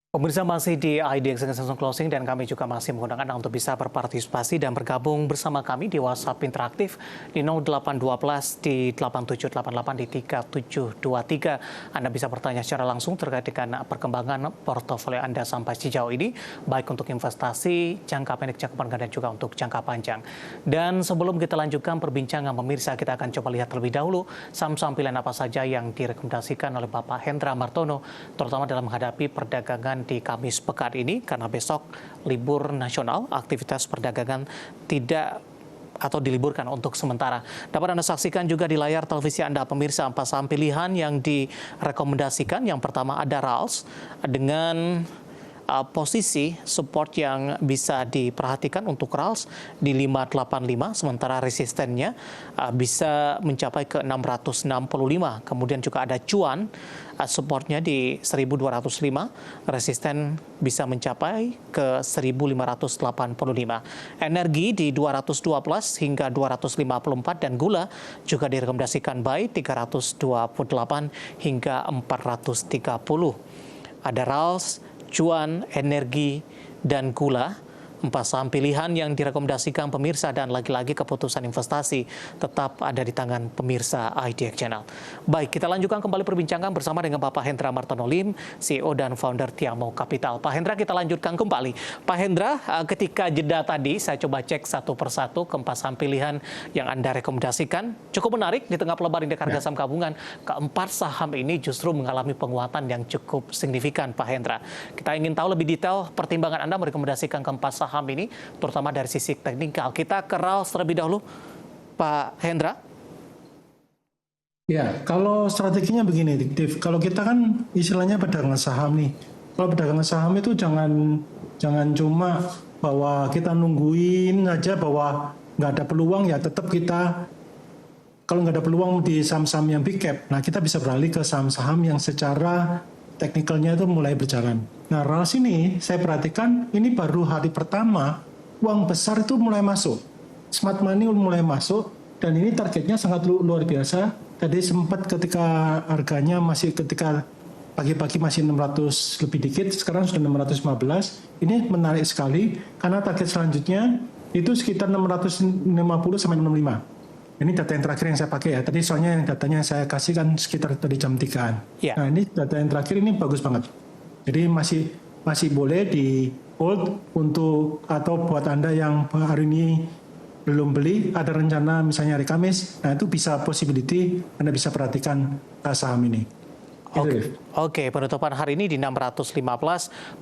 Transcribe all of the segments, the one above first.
Pemirsa masih di IDX Langsung Closing dan kami juga masih menggunakan Anda untuk bisa berpartisipasi dan bergabung bersama kami di WhatsApp interaktif di 0812 di 8788 di 3723. Anda bisa bertanya secara langsung terkait dengan perkembangan portofolio Anda sampai sejauh ini, baik untuk investasi, jangka pendek, jangka panjang, dan juga untuk jangka panjang. Dan sebelum kita lanjutkan perbincangan pemirsa, kita akan coba lihat terlebih dahulu saham-saham pilihan apa saja yang direkomendasikan oleh Bapak Hendra Martono, terutama dalam menghadapi perdagangan di Kamis pekan ini, karena besok libur nasional, aktivitas perdagangan tidak atau diliburkan untuk sementara. Dapat Anda saksikan juga di layar televisi Anda pemirsa empat saham pilihan yang direkomendasikan. Yang pertama ada RALS dengan posisi support yang bisa diperhatikan untuk RALS di 585, sementara resistennya bisa mencapai ke 665. Kemudian juga ada Cuan, supportnya di 1205, resisten bisa mencapai ke 1585. Energi di 212 hingga 254, dan gula juga direkomendasikan buy 328 hingga 430. Ada RALS, Cuan, energi, dan gula, empat saham pilihan yang direkomendasikan pemirsa, dan lagi-lagi keputusan investasi tetap ada di tangan pemirsa IDX Channel. Baik, kita lanjutkan kembali perbincangan bersama dengan Bapak Hendra Martono Lim, CEO dan founder Tiamo Capital. Pak Hendra, kita lanjutkan kembali. Pak Hendra, ketika jeda tadi saya coba cek satu persatu ke empat saham pilihan yang Anda rekomendasikan. Cukup menarik, di tengah pelemahan indeks harga saham gabungan, keempat saham ini justru mengalami penguatan yang cukup signifikan, Pak Hendra. Kita ingin tahu lebih detail pertimbangan Anda merekomendasikan keempat saham ini, terutama dari sisi teknikal. Kita ke RALS terlebih dahulu, Pak Hendra. Ya, kalau strateginya begini, Dave. Kalau kita kan istilahnya pedagang saham nih. Kalau pedagang saham itu jangan cuma bahwa kita nungguin aja bahwa nggak ada peluang, ya tetap kita, kalau nggak ada peluang di saham-saham yang big cap, nah kita bisa beralih ke saham-saham yang secara teknikalnya itu mulai berjalan. Nah, RALS ini saya perhatikan ini baru hari pertama uang besar itu mulai masuk, smart money mulai masuk, dan ini targetnya sangat luar biasa. Tadi sempat ketika harganya masih ketika pagi-pagi masih 600 lebih dikit, sekarang sudah 615. Ini menarik sekali karena target selanjutnya itu sekitar 650 sampai 65. Ini data yang terakhir yang saya pakai ya. Tadi soalnya yang datanya saya kasih kan sekitar tadi jam 3-an. Yeah. Nah, ini data yang terakhir ini bagus banget. Jadi masih boleh di hold untuk, atau buat Anda yang hari ini belum beli, ada rencana misalnya hari Kamis, nah itu bisa possibility Anda bisa perhatikan saham ini. Oke, penutupan hari ini di 615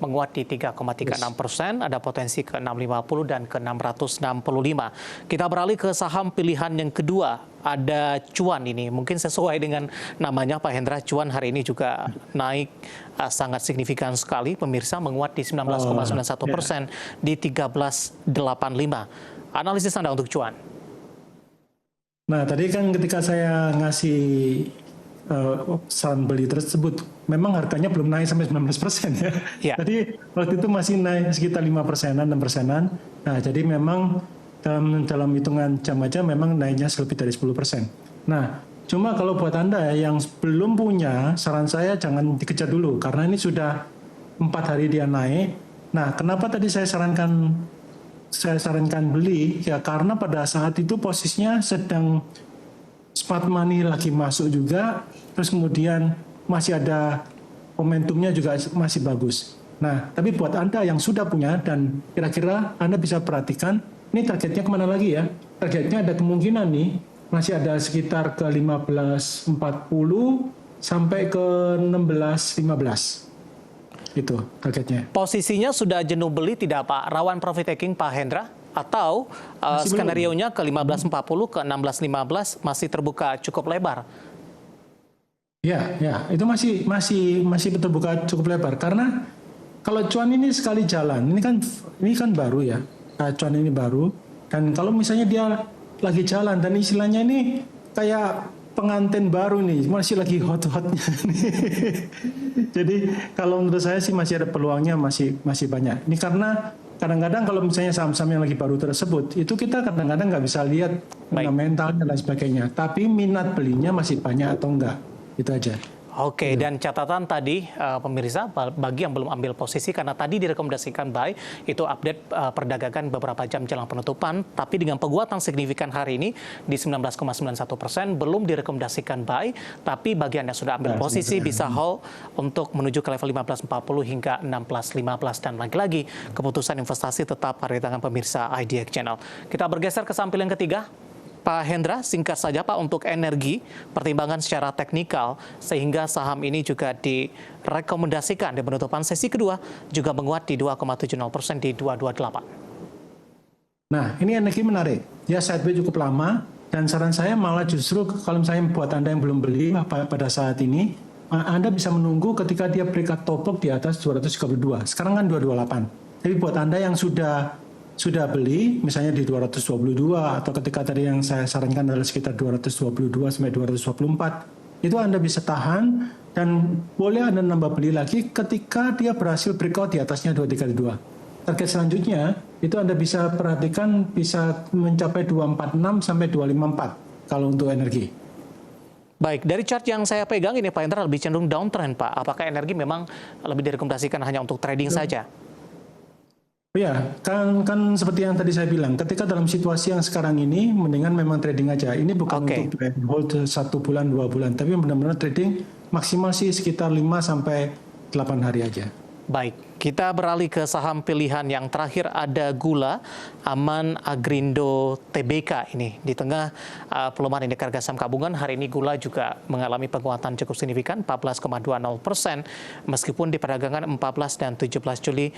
menguat di 3,36%, ada potensi ke 650 dan ke 665. Kita beralih ke saham pilihan yang kedua, ada Cuan ini. Mungkin sesuai dengan namanya Pak Hendra, Cuan hari ini juga naik sangat signifikan sekali, pemirsa, menguat di 19,91% di 1385. Analisis Anda untuk Cuan. Nah, tadi kan ketika saya ngasih saran beli tersebut, memang harganya belum naik sampai 19% ya. Yeah. Jadi waktu itu masih naik sekitar 5%-an, 6%-an. Nah, jadi memang dalam hitungan jam aja memang naiknya lebih dari 10%. Nah, cuma kalau buat Anda yang belum punya, saran saya jangan dikejar dulu, karena ini sudah 4 hari dia naik. Nah, kenapa tadi saya sarankan beli? Ya karena pada saat itu posisinya sedang smart money lagi masuk juga, terus kemudian masih ada momentumnya juga masih bagus. Nah, tapi buat Anda yang sudah punya dan kira-kira Anda bisa perhatikan, ini targetnya kemana lagi ya? Targetnya ada kemungkinan nih, masih ada sekitar ke 15.40 sampai ke 16.15. Itu targetnya. Posisinya sudah jenuh beli tidak Pak? Rawan profit taking Pak Hendra? Atau skenario-nya ke 15.40 ke 16.15 masih terbuka cukup lebar? Ya, itu masih terbuka cukup lebar, karena kalau Cuan ini sekali jalan, ini kan baru ya, Cuan ini baru, dan kalau misalnya dia lagi jalan dan istilahnya ini kayak pengantin baru nih, masih lagi hot-hotnya nih. Jadi kalau menurut saya sih masih ada peluangnya, masih banyak. Ini karena kadang-kadang kalau misalnya saham-saham yang lagi baru tersebut, itu kita kadang-kadang nggak bisa lihat fundamentalnya dan sebagainya. Tapi minat belinya masih banyak atau enggak, itu aja. Oke, dan catatan tadi pemirsa bagi yang belum ambil posisi karena tadi direkomendasikan buy itu update perdagangan beberapa jam jelang penutupan, tapi dengan penguatan signifikan hari ini di 19,91% belum direkomendasikan buy, tapi bagi Anda yang sudah ambil posisi bisa hold untuk menuju ke level 15.40 hingga 16.15 dan lagi-lagi keputusan investasi tetap ada di tangan pemirsa IDX Channel. Kita bergeser ke sampul yang ketiga. Pak Hendra, singkat saja Pak untuk energi, pertimbangan secara teknikal sehingga saham ini juga direkomendasikan di penutupan sesi kedua juga menguat di 2,70% di 228. Nah, ini energi menarik. Ya, sideways cukup lama dan saran saya malah justru kalau misalnya buat Anda yang belum beli pada saat ini, Anda bisa menunggu ketika dia breakout top di atas 232. Sekarang kan 228. Tapi buat Anda yang sudah beli, misalnya di 222 atau ketika tadi yang saya sarankan adalah sekitar 222 sampai 224, itu Anda bisa tahan dan boleh Anda nambah beli lagi ketika dia berhasil breakout di atasnya 232. Target selanjutnya itu Anda bisa perhatikan bisa mencapai 246 sampai 254 kalau untuk energi. Baik, dari chart yang saya pegang ini Pak Hendra lebih cenderung downtrend Pak. Apakah energi memang lebih direkomendasikan hanya untuk trading saja? Ya, kan seperti yang tadi saya bilang, ketika dalam situasi yang sekarang ini, mendingan memang trading aja. Ini bukan untuk hold 1 bulan, 2 bulan, tapi benar-benar trading maksimal sih sekitar 5 sampai 8 hari aja. Baik, kita beralih ke saham pilihan yang terakhir ada gula, Aman Agrindo Tbk ini. Di tengah pelemahan indeks harga saham gabungan, hari ini gula juga mengalami penguatan cukup signifikan, 14,20%, meskipun di perdagangan 14 dan 17 Juli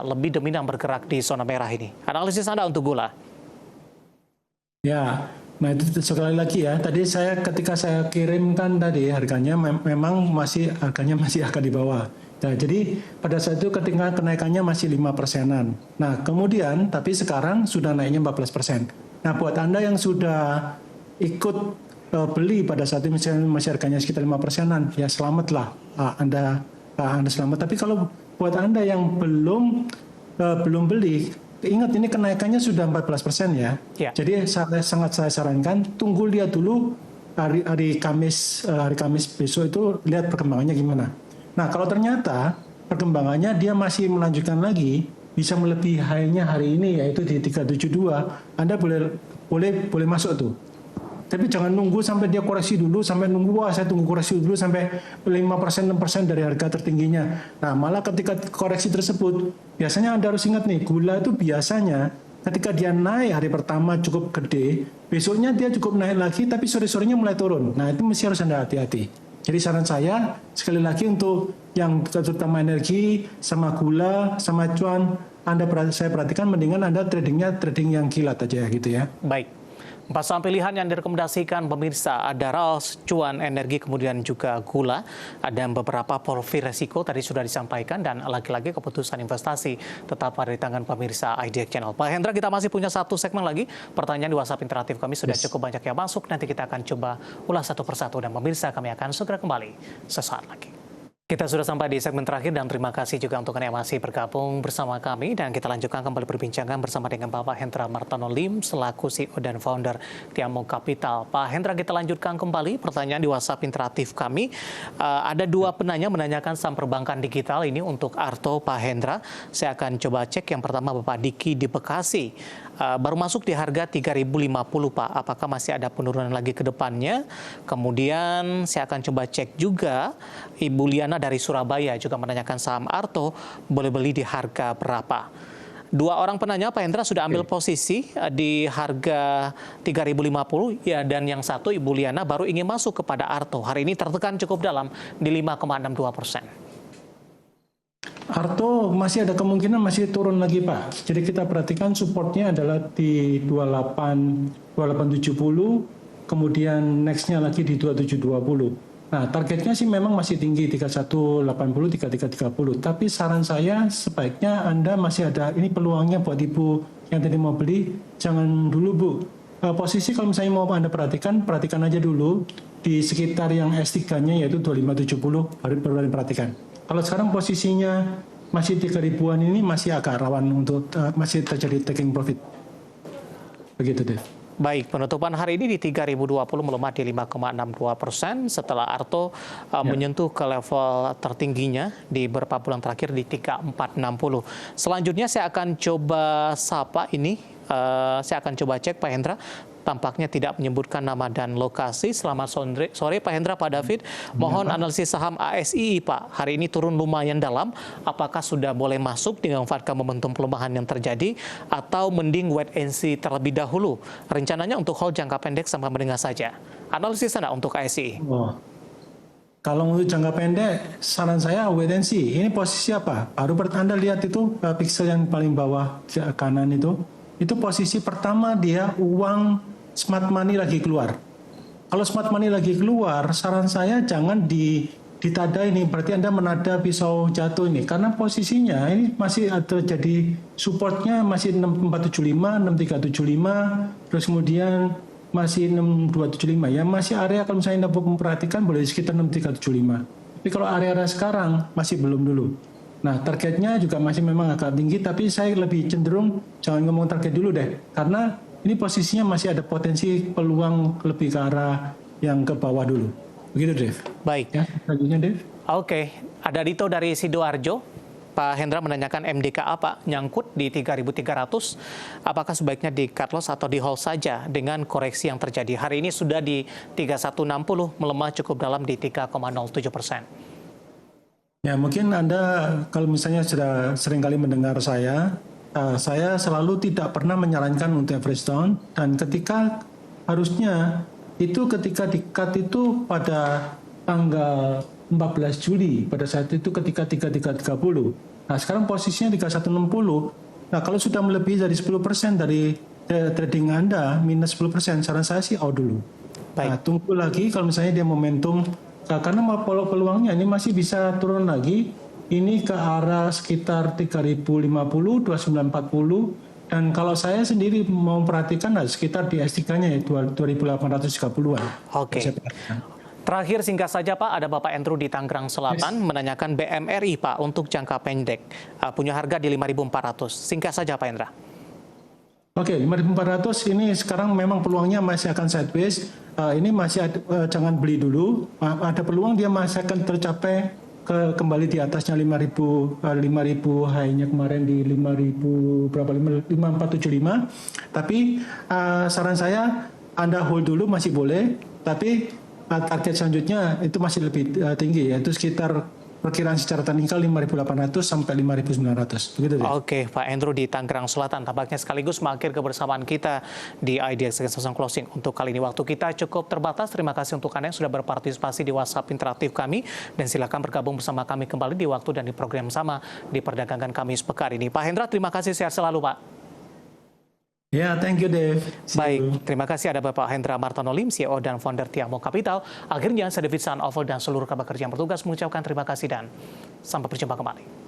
lebih dominan bergerak di zona merah ini. Analisis Anda untuk gula? Ya, nah itu sekali lagi ya, tadi ketika saya kirimkan tadi harganya memang harganya masih akan di bawah. Nah, jadi pada saat itu ketika kenaikannya masih 5%-an. Nah, kemudian tapi sekarang sudah naiknya 14%. Nah, buat Anda yang sudah ikut beli pada saat itu misalnya masih harganya sekitar 5%-an, ya selamatlah. Anda selamat. Tapi kalau buat Anda yang belum beli, ingat ini kenaikannya sudah 14% ya. Jadi sangat saya sarankan tunggu lihat dulu hari Kamis besok itu lihat perkembangannya gimana. Nah, kalau ternyata perkembangannya dia masih melanjutkan lagi, bisa melebihi high-nya hari ini yaitu di 372, Anda boleh masuk tuh. Tapi jangan nunggu sampai dia koreksi dulu, sampai nunggu saya tunggu koreksi dulu sampai 5% 6% dari harga tertingginya. Nah, malah ketika koreksi tersebut, biasanya Anda harus ingat nih, gula itu biasanya ketika dia naik hari pertama cukup gede, besoknya dia cukup naik lagi tapi sore-sorenya mulai turun. Nah, itu mesti harus Anda hati-hati. Jadi saran saya, sekali lagi untuk yang terutama energi, sama gula, sama cuan, saya perhatikan mendingan Anda trading yang kilat aja gitu ya. Baik. 4 saham pilihan yang direkomendasikan pemirsa ada RALS, cuan, energi, kemudian juga gula. Ada beberapa profil resiko tadi sudah disampaikan dan lagi-lagi keputusan investasi tetap ada di tangan pemirsa IDX Channel. Pak Hendra, kita masih punya satu segmen lagi. Pertanyaan di WhatsApp interaktif kami sudah cukup banyak yang masuk. Nanti kita akan coba ulas satu persatu dan pemirsa kami akan segera kembali sesaat lagi. Kita sudah sampai di segmen terakhir dan terima kasih juga untuk Anda yang masih bergabung bersama kami dan kita lanjutkan kembali perbincangan bersama dengan Bapak Hendra Martono Lim selaku CEO dan founder Tiamo Capital. Pak Hendra, kita lanjutkan kembali pertanyaan di WhatsApp interaktif kami. Ada 2 penanya menanyakan saham perbankan digital ini untuk Arto, Pak Hendra. Saya akan coba cek yang pertama Bapak Diki di Bekasi. Baru masuk di harga 3.050 Pak, apakah masih ada penurunan lagi ke depannya? Kemudian saya akan coba cek juga Ibu Liana dari Surabaya juga menanyakan saham Arto boleh beli di harga berapa? 2 orang penanya Pak Hendra sudah ambil posisi di harga 3.050 ya, dan yang satu Ibu Liana baru ingin masuk kepada Arto. Hari ini tertekan cukup dalam di 5,62%. Arto masih ada kemungkinan masih turun lagi Pak. Jadi kita perhatikan supportnya adalah di 2870, kemudian nextnya lagi di 2720. Nah targetnya sih memang masih tinggi 3180, 3330. Tapi saran saya sebaiknya Anda masih ada ini peluangnya buat Ibu yang tadi mau beli, jangan dulu Bu. Posisi kalau misalnya mau Anda perhatikan aja dulu di sekitar yang S3-nya yaitu 2570 baru perhatikan. Kalau sekarang posisinya masih 3.000-an ini masih agak rawan untuk masih terjadi taking profit. Begitu deh. Baik, penutupan hari ini di 3.020 melemah di 5,62% setelah Arto menyentuh ke level tertingginya di beberapa bulan terakhir di 3.460. Selanjutnya saya akan coba sapa ini, saya akan coba cek Pak Hendra. Tampaknya tidak menyebutkan nama dan lokasi. Selamat sore Pak Hendra, Pak David. Mohon analisis saham ASI Pak. Hari ini turun lumayan dalam. Apakah sudah boleh masuk dengan memanfaatkan momentum pelemahan yang terjadi atau mending wait and see terlebih dahulu? Rencananya untuk hold jangka pendek sampai menengah saja. Analisis Anda untuk ASI. Kalau untuk jangka pendek, saran saya wait and see. Ini posisi apa? Baru Anda lihat itu pixel yang paling bawah kanan itu. Itu posisi pertama dia uang smart money lagi keluar. Kalau smart money lagi keluar, saran saya jangan ditada ini. Berarti Anda menada pisau jatuh ini. Karena posisinya ini masih ada jadi supportnya masih 6475, 6375, terus kemudian masih 6275. Ya masih area kalau misalnya Anda memperhatikan boleh sekitar 6375. Tapi kalau area-area sekarang masih belum dulu. Nah, targetnya juga masih memang agak tinggi, tapi saya lebih cenderung jangan ngomong target dulu deh. Karena ini posisinya masih ada potensi peluang lebih ke arah yang ke bawah dulu. Begitu, Dev. Baik. Ya, selanjutnya, Dev. Oke, ada Dito dari Sidoarjo. Pak Hendra menanyakan MDKA Pak nyangkut di 3.300. Apakah sebaiknya di cut loss atau di hold saja dengan koreksi yang terjadi? Hari ini sudah di 3160, melemah cukup dalam di 3,07%. Ya, mungkin Anda kalau misalnya sudah sering kali mendengar saya selalu tidak pernah menyarankan untuk average down, dan ketika harusnya itu ketika di-cut itu pada tanggal 14 Juli, pada saat itu ketika 3330. Nah, sekarang posisinya 3160. Nah, kalau sudah melebihi dari 10% dari trading Anda, minus 10%, saran saya sih out dulu. Baik. Nah, tunggu lagi kalau misalnya dia momentum, karena peluangnya ini masih bisa turun lagi. Ini ke arah sekitar 3050, 2940, dan kalau saya sendiri mau perhatikan sekitar di S3-nya ya 2830-an. Oke. Terakhir singkat saja Pak, ada Bapak Andrew di Tangerang Selatan menanyakan BMRI Pak untuk jangka pendek. Punya harga di 5.400. Singkat saja Pak Hendra. Oke, 5.400 ini sekarang memang peluangnya masih akan sideways. Ini masih jangan beli dulu. Ada peluang dia masih akan tercapai kembali di atasnya 5.000 high-nya kemarin di 5.000 berapa 5475. Tapi saran saya Anda hold dulu masih boleh, tapi target selanjutnya itu masih lebih tinggi, yaitu sekitar perkiraan secara teknikal 5.800 sampai 5.900. Begitu deh. Oke, Pak Andrew di Tangerang Selatan. Tampaknya sekaligus mengakhir kebersamaan kita di IDX Extension Closing. Untuk kali ini waktu kita cukup terbatas. Terima kasih untuk Anda yang sudah berpartisipasi di WhatsApp interaktif kami. Dan silakan bergabung bersama kami kembali di waktu dan di program sama di Perdagangan Kamis pekan ini. Pak Hendra, terima kasih. Sehat selalu, Pak. Ya, thank you, Dave. Baik, terima kasih ada Bapak Hendra Martonolim, CEO dan founder Tiamo Capital. Akhirnya saya David San Oval dan seluruh kabar kerja yang bertugas mengucapkan terima kasih dan sampai berjumpa kembali.